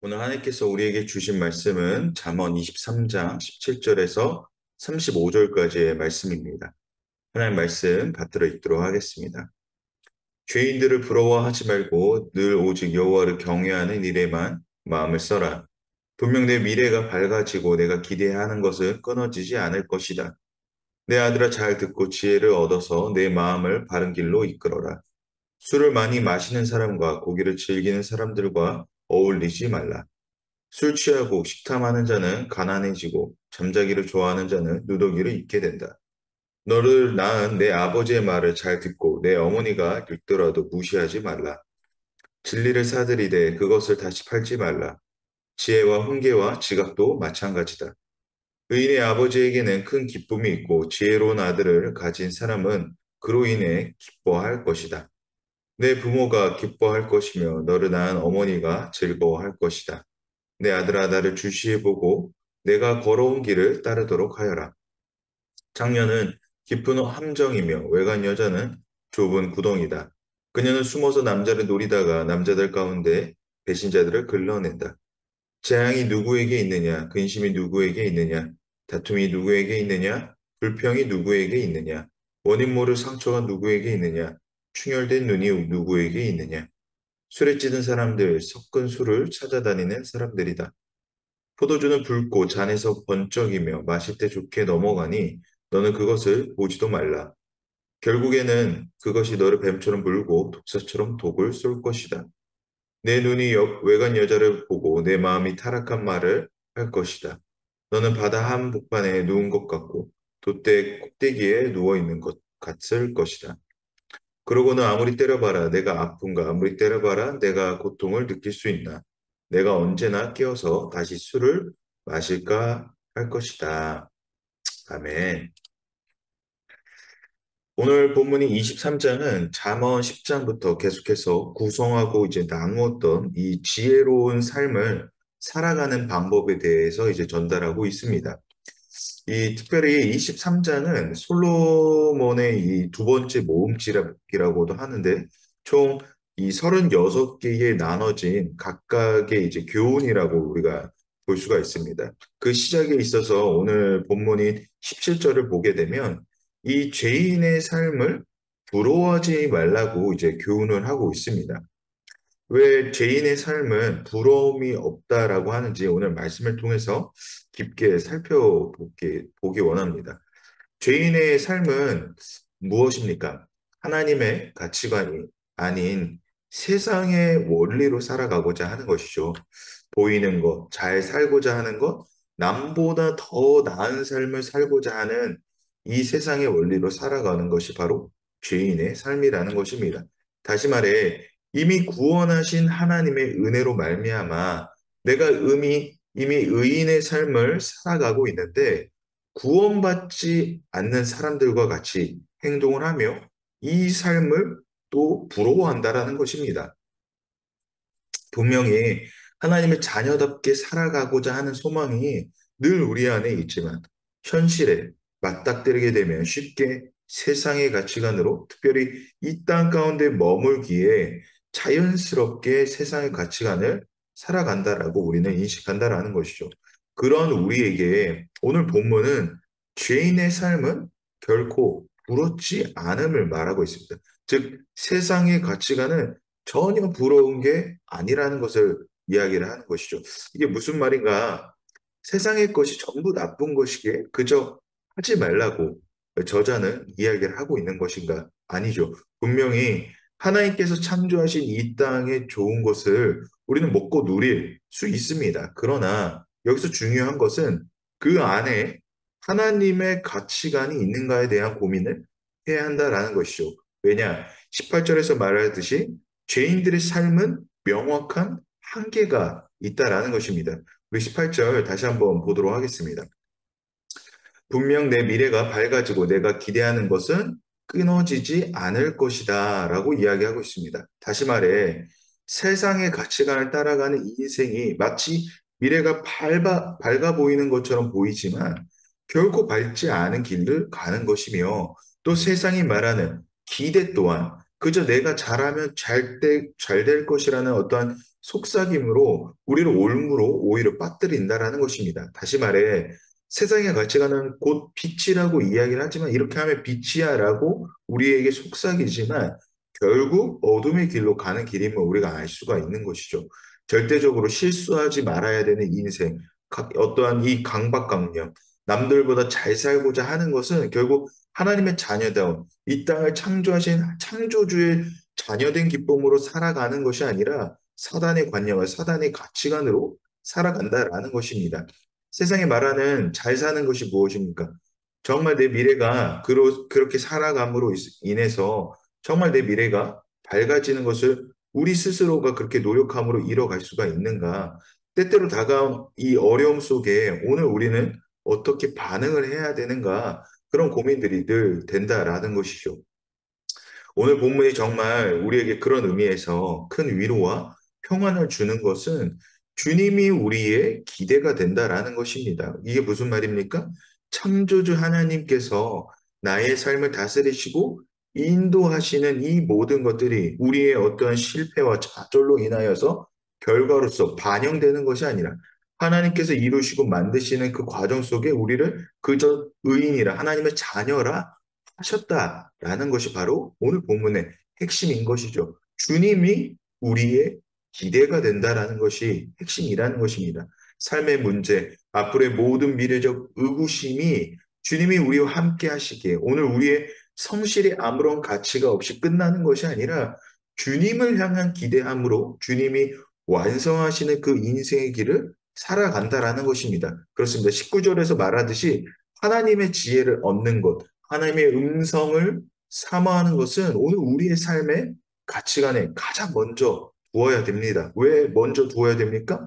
오늘 하나님께서 우리에게 주신 말씀은 잠언 23장 17절에서 35절까지의 말씀입니다. 하나님 말씀 받들어 읽도록 하겠습니다. 죄인들을 부러워하지 말고 늘 오직 여호와를 경외하는 일에만 마음을 써라. 분명 내 미래가 밝아지고 내가 기대하는 것은 끊어지지 않을 것이다. 내 아들아, 잘 듣고 지혜를 얻어서 내 마음을 바른 길로 이끌어라. 술을 많이 마시는 사람과 고기를 즐기는 사람들과 어울리지 말라. 술 취하고 식탐하는 자는 가난해지고 잠자기를 좋아하는 자는 누더기를 잊게 된다. 너를 낳은 내 아버지의 말을 잘 듣고 내 어머니가 읽더라도 무시하지 말라. 진리를 사들이되 그것을 다시 팔지 말라. 지혜와 훈계와 지각도 마찬가지다. 의인의 아버지에게는 큰 기쁨이 있고 지혜로운 아들을 가진 사람은 그로 인해 기뻐할 것이다. 내 부모가 기뻐할 것이며 너를 낳은 어머니가 즐거워할 것이다. 내 아들아, 나를 주시해 보고 내가 걸어온 길을 따르도록 하여라. 장녀는 깊은 함정이며 외간 여자는 좁은 구덩이다. 그녀는 숨어서 남자를 노리다가 남자들 가운데 배신자들을 걸러낸다. 재앙이 누구에게 있느냐? 근심이 누구에게 있느냐? 다툼이 누구에게 있느냐? 불평이 누구에게 있느냐? 원인 모를 상처가 누구에게 있느냐? 충혈된 눈이 누구에게 있느냐? 술에 찌든 사람들, 섞은 술을 찾아다니는 사람들이다. 포도주는 붉고 잔에서 번쩍이며 마실 때 좋게 넘어가니 너는 그것을 보지도 말라. 결국에는 그것이 너를 뱀처럼 물고 독사처럼 독을 쏠 것이다. 내 눈이 외간 여자를 보고 내 마음이 타락한 말을 할 것이다. 너는 바다 한복판에 누운 것 같고 돛대 꼭대기에 누워 있는 것 같을 것이다. 그러고는 아무리 때려봐라 내가 아픈가, 아무리 때려봐라 내가 고통을 느낄 수 있나, 내가 언제나 깨어서 다시 술을 마실까 할 것이다. 아멘. 오늘 본문인 23장은 잠언 10장부터 계속해서 구성하고 이제 나누었던 이 지혜로운 삶을 살아가는 방법에 대해서 이제 전달하고 있습니다. 이 특별히 23장은 솔로몬의 이 두 번째 모음집이라고도 하는데, 총 이 36개에 나눠진 각각의 이제 교훈이라고 우리가 볼 수가 있습니다. 그 시작에 있어서 오늘 본문인 17절을 보게 되면 이 죄인의 삶을 부러워하지 말라고 이제 교훈을 하고 있습니다. 왜 죄인의 삶은 부러움이 없다라고 하는지 오늘 말씀을 통해서 깊게 살펴보기 원합니다. 죄인의 삶은 무엇입니까? 하나님의 가치관이 아닌 세상의 원리로 살아가고자 하는 것이죠. 보이는 것, 잘 살고자 하는 것, 남보다 더 나은 삶을 살고자 하는 이 세상의 원리로 살아가는 것이 바로 죄인의 삶이라는 것입니다. 다시 말해, 이미 구원하신 하나님의 은혜로 말미암아 내가 이미 의인의 삶을 살아가고 있는데, 구원받지 않는 사람들과 같이 행동을 하며 이 삶을 또 부러워한다라는 것입니다. 분명히 하나님의 자녀답게 살아가고자 하는 소망이 늘 우리 안에 있지만 현실에 맞닥뜨리게 되면 쉽게 세상의 가치관으로, 특별히 이 땅 가운데 머물기에 자연스럽게 세상의 가치관을 살아간다라고 우리는 인식한다라는 것이죠. 그런 우리에게 오늘 본문은 죄인의 삶은 결코 부럽지 않음을 말하고 있습니다. 즉, 세상의 가치관은 전혀 부러운 게 아니라는 것을 이야기를 하는 것이죠. 이게 무슨 말인가? 세상의 것이 전부 나쁜 것이기에 그저 하지 말라고 저자는 이야기를 하고 있는 것인가? 아니죠. 분명히 하나님께서 창조하신 이 땅의 좋은 것을 우리는 먹고 누릴 수 있습니다. 그러나 여기서 중요한 것은 그 안에 하나님의 가치관이 있는가에 대한 고민을 해야 한다라는 것이죠. 왜냐? 18절에서 말하듯이 죄인들의 삶은 명확한 한계가 있다라는 것입니다. 우리 18절 다시 한번 보도록 하겠습니다. 분명 내 미래가 밝아지고 내가 기대하는 것은 끊어지지 않을 것이다 라고 이야기하고 있습니다. 다시 말해, 세상의 가치관을 따라가는 이 인생이 마치 미래가 밝아 보이는 것처럼 보이지만 결코 밝지 않은 길을 가는 것이며, 또 세상이 말하는 기대 또한 그저 내가 잘하면 잘 될 것이라는 어떠한 속삭임으로 우리를 올무로 오히려 빠뜨린다라는 것입니다. 다시 말해 세상의 가치관은 곧 빛이라고 이야기를 하지만 이렇게 하면 빛이야라고 우리에게 속삭이지만 결국 어둠의 길로 가는 길임을 우리가 알 수가 있는 것이죠. 절대적으로 실수하지 말아야 되는 인생, 어떠한 이 강박관념, 남들보다 잘 살고자 하는 것은 결국 하나님의 자녀다운 이 땅을 창조하신 창조주의 자녀된 기쁨으로 살아가는 것이 아니라 사단의 관념과 사단의 가치관으로 살아간다라는 것입니다. 세상에 말하는 잘 사는 것이 무엇입니까? 정말 내 미래가 그렇게 살아감으로 인해서 정말 내 미래가 밝아지는 것을 우리 스스로가 그렇게 노력함으로 이뤄갈 수가 있는가? 때때로 다가온 이 어려움 속에 오늘 우리는 어떻게 반응을 해야 되는가? 그런 고민들이 늘 된다라는 것이죠. 오늘 본문이 정말 우리에게 그런 의미에서 큰 위로와 평안을 주는 것은 주님이 우리의 기대가 된다라는 것입니다. 이게 무슨 말입니까? 창조주 하나님께서 나의 삶을 다스리시고 인도하시는 이 모든 것들이 우리의 어떠한 실패와 좌절로 인하여서 결과로서 반영되는 것이 아니라 하나님께서 이루시고 만드시는 그 과정 속에 우리를 그저 의인이라 하나님의 자녀라 하셨다라는 것이 바로 오늘 본문의 핵심인 것이죠. 주님이 우리의 기대가 된다라는 것이 핵심이라는 것입니다. 삶의 문제, 앞으로의 모든 미래적 의구심이 주님이 우리와 함께 하시기에 오늘 우리의 성실이 아무런 가치가 없이 끝나는 것이 아니라 주님을 향한 기대함으로 주님이 완성하시는 그 인생의 길을 살아간다라는 것입니다. 그렇습니다. 19절에서 말하듯이 하나님의 지혜를 얻는 것, 하나님의 음성을 사모하는 것은 오늘 우리의 삶의 가치관에 가장 먼저 두어야 됩니다. 왜 먼저 두어야 됩니까?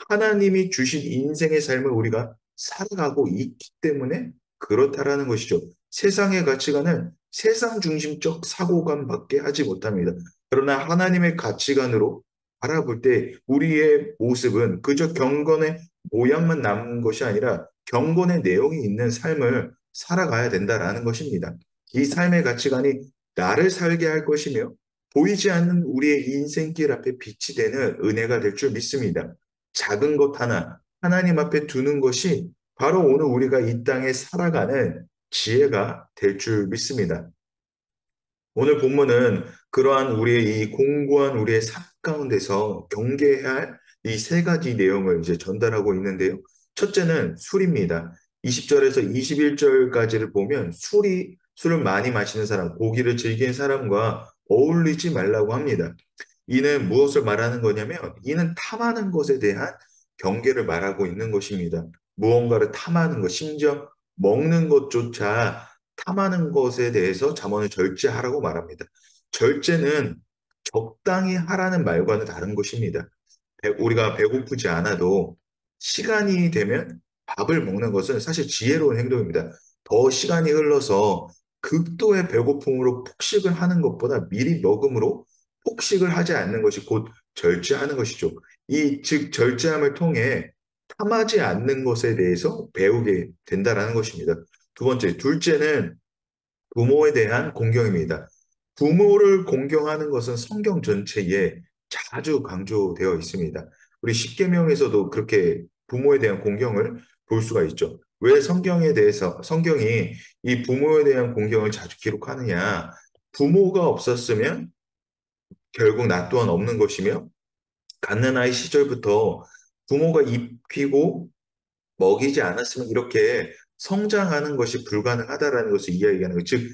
하나님이 주신 인생의 삶을 우리가 살아가고 있기 때문에 그렇다라는 것이죠. 세상의 가치관은 세상 중심적 사고관밖에 하지 못합니다. 그러나 하나님의 가치관으로 바라볼 때 우리의 모습은 그저 경건의 모양만 남는 것이 아니라 경건의 내용이 있는 삶을 살아가야 된다라는 것입니다. 이 삶의 가치관이 나를 살게 할 것이며 보이지 않는 우리의 인생길 앞에 빛이 되는 은혜가 될 줄 믿습니다. 작은 것 하나 하나님 앞에 두는 것이 바로 오늘 우리가 이 땅에 살아가는 지혜가 될 줄 믿습니다. 오늘 본문은 그러한 우리의 이 공고한 우리의 삶 가운데서 경계해야 할 이 세 가지 내용을 이제 전달하고 있는데요. 첫째는 술입니다. 20절에서 21절까지를 보면 술을 많이 마시는 사람, 고기를 즐기는 사람과 어울리지 말라고 합니다. 이는 무엇을 말하는 거냐면 이는 탐하는 것에 대한 경계를 말하고 있는 것입니다. 무언가를 탐하는 것, 심지어 먹는 것조차 탐하는 것에 대해서 잠언을 절제하라고 말합니다. 절제는 적당히 하라는 말과는 다른 것입니다. 우리가 배고프지 않아도 시간이 되면 밥을 먹는 것은 사실 지혜로운 행동입니다. 더 시간이 흘러서 극도의 배고픔으로 폭식을 하는 것보다 미리 먹음으로 폭식을 하지 않는 것이 곧 절제하는 것이죠. 즉 절제함을 통해 탐하지 않는 것에 대해서 배우게 된다라는 것입니다. 두 번째, 둘째는 부모에 대한 공경입니다. 부모를 공경하는 것은 성경 전체에 자주 강조되어 있습니다. 우리 십계명에서도 그렇게 부모에 대한 공경을 볼 수가 있죠. 왜 성경이 이 부모에 대한 공경을 자주 기록하느냐? 부모가 없었으면 결국 나 또한 없는 것이며, 갓난아이 시절부터 부모가 입히고 먹이지 않았으면 이렇게 성장하는 것이 불가능하다라는 것을 이야기하는 것. 즉,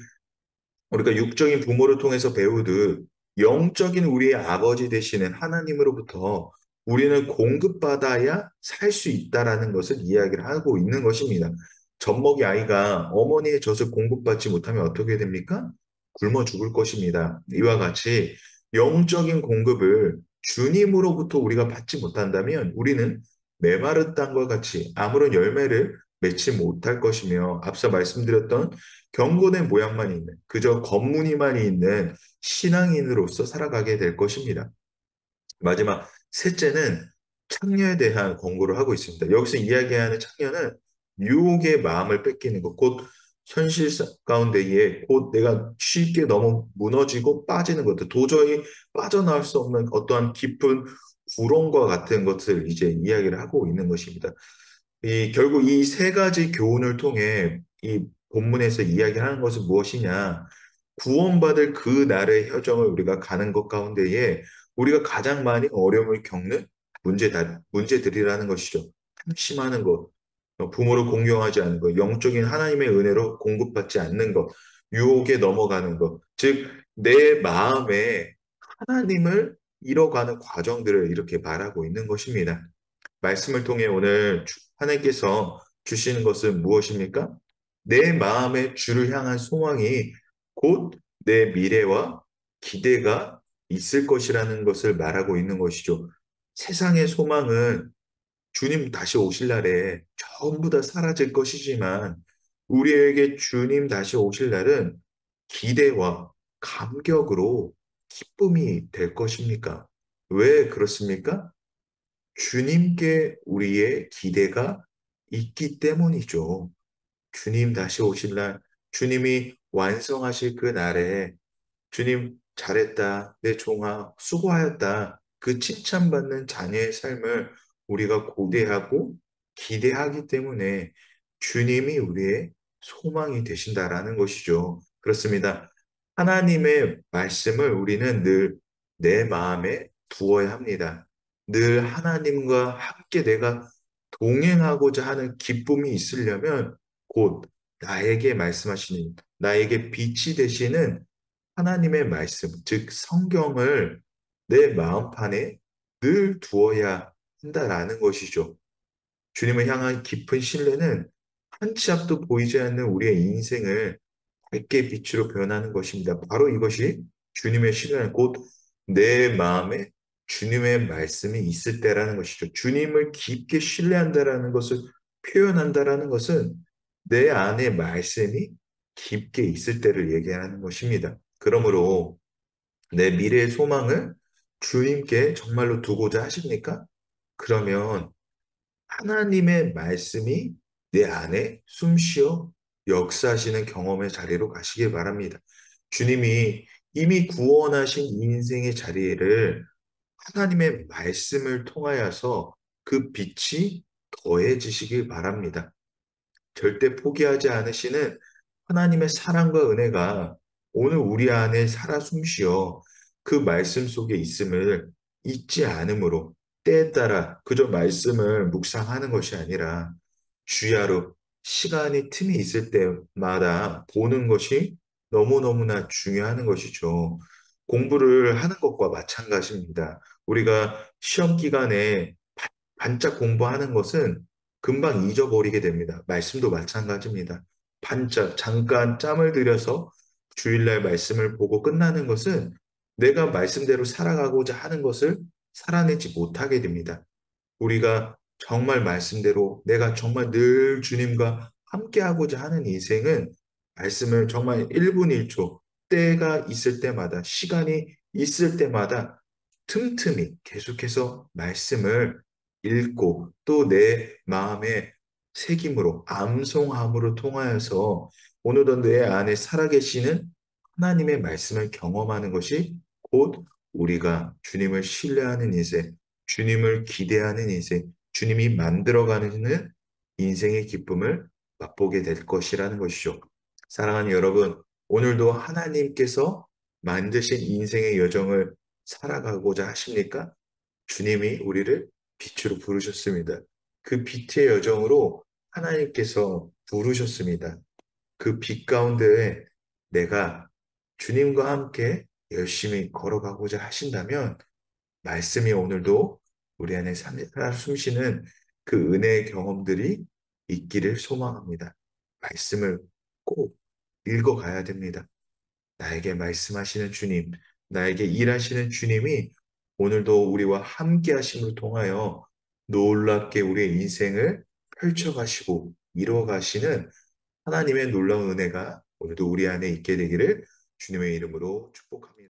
우리가 육적인 부모를 통해서 배우듯 영적인 우리의 아버지 되시는 하나님으로부터 우리는 공급받아야 살 수 있다라는 것을 이야기를 하고 있는 것입니다. 젖먹이 아이가 어머니의 젖을 공급받지 못하면 어떻게 됩니까? 굶어 죽을 것입니다. 이와 같이 영적인 공급을 주님으로부터 우리가 받지 못한다면 우리는 메마른 땅과 같이 아무런 열매를 맺지 못할 것이며 앞서 말씀드렸던 경건의 모양만 있는 그저 겉무늬만 있는 신앙인으로서 살아가게 될 것입니다. 마지막 셋째는 창녀에 대한 권고를 하고 있습니다. 여기서 이야기하는 창녀는 유혹의 마음을 뺏기는 것, 곧 현실 가운데에 곧 내가 쉽게 너무 무너지고 빠지는 것들, 도저히 빠져나올 수 없는 어떠한 깊은 구론과 같은 것을 이제 이야기를 하고 있는 것입니다. 결국 이 세 가지 교훈을 통해 이 본문에서 이야기하는 것은 무엇이냐? 구원받을 그 날의 여정을 우리가 가는 것 가운데에 우리가 가장 많이 어려움을 겪는 문제들이라는 것이죠. 한심하는 것, 부모를 공경하지 않는 것, 영적인 하나님의 은혜로 공급받지 않는 것, 유혹에 넘어가는 것, 즉, 내 마음에 하나님을 잃어가는 과정들을 이렇게 말하고 있는 것입니다. 말씀을 통해 오늘 하나님께서 주시는 것은 무엇입니까? 내 마음의 주를 향한 소망이 곧 내 미래와 기대가 있을 것이라는 것을 말하고 있는 것이죠. 세상의 소망은 주님 다시 오실 날에 전부 다 사라질 것이지만 우리에게 주님 다시 오실 날은 기대와 감격으로 기쁨이 될 것입니까? 왜 그렇습니까? 주님께 우리의 기대가 있기 때문이죠. 주님 다시 오실 날, 주님이 완성하실 그 날에 주님 잘했다, 내 종아 수고하였다. 그 칭찬받는 자녀의 삶을 우리가 고대하고 기대하기 때문에 주님이 우리의 소망이 되신다라는 것이죠. 그렇습니다. 하나님의 말씀을 우리는 늘 내 마음에 두어야 합니다. 늘 하나님과 함께 내가 동행하고자 하는 기쁨이 있으려면 곧 나에게 말씀하시는, 나에게 빛이 되시는 하나님의 말씀, 즉 성경을 내 마음판에 늘 두어야 한다라는 것이죠. 주님을 향한 깊은 신뢰는 한 치 앞도 보이지 않는 우리의 인생을 밝게 빛으로 변하는 것입니다. 바로 이것이 주님의 신뢰는 곧 내 마음에 주님의 말씀이 있을 때라는 것이죠. 주님을 깊게 신뢰한다라는 것을 표현한다라는 것은 내 안에 말씀이 깊게 있을 때를 얘기하는 것입니다. 그러므로 내 미래의 소망을 주님께 정말로 두고자 하십니까? 그러면 하나님의 말씀이 내 안에 숨쉬어 역사하시는 경험의 자리로 가시길 바랍니다. 주님이 이미 구원하신 인생의 자리를 하나님의 말씀을 통하여서 그 빛이 더해지시길 바랍니다. 절대 포기하지 않으시는 하나님의 사랑과 은혜가 오늘 우리 안에 살아 숨쉬어 그 말씀 속에 있음을 잊지 않으므로 때에 따라 그저 말씀을 묵상하는 것이 아니라 주야로 시간이 틈이 있을 때마다 보는 것이 너무너무나 중요한 것이죠. 공부를 하는 것과 마찬가지입니다. 우리가 시험 기간에 반짝 공부하는 것은 금방 잊어버리게 됩니다. 말씀도 마찬가지입니다. 반짝 잠깐 짬을 들여서 주일날 말씀을 보고 끝나는 것은 내가 말씀대로 살아가고자 하는 것을 살아내지 못하게 됩니다. 우리가 정말 말씀대로 내가 정말 늘 주님과 함께하고자 하는 인생은 말씀을 정말 1분 1초 때가 있을 때마다 시간이 있을 때마다 틈틈이 계속해서 말씀을 읽고 또 내 마음의 새김으로 암송함으로 통하여서 오늘도 내 안에 살아계시는 하나님의 말씀을 경험하는 것이 곧 우리가 주님을 신뢰하는 인생, 주님을 기대하는 인생, 주님이 만들어가는 인생의 기쁨을 맛보게 될 것이라는 것이죠. 사랑하는 여러분, 오늘도 하나님께서 만드신 인생의 여정을 살아가고자 하십니까? 주님이 우리를 빛으로 부르셨습니다. 그 빛의 여정으로 하나님께서 부르셨습니다. 그 빛 가운데에 내가 주님과 함께 열심히 걸어가고자 하신다면 말씀이 오늘도 우리 안에 살아 숨쉬는 그 은혜의 경험들이 있기를 소망합니다. 말씀을 꼭 읽어가야 됩니다. 나에게 말씀하시는 주님, 나에게 일하시는 주님이 오늘도 우리와 함께 하심을 통하여 놀랍게 우리의 인생을 펼쳐가시고 이루어가시는 하나님의 놀라운 은혜가 오늘도 우리 안에 있게 되기를 주님의 이름으로 축복합니다.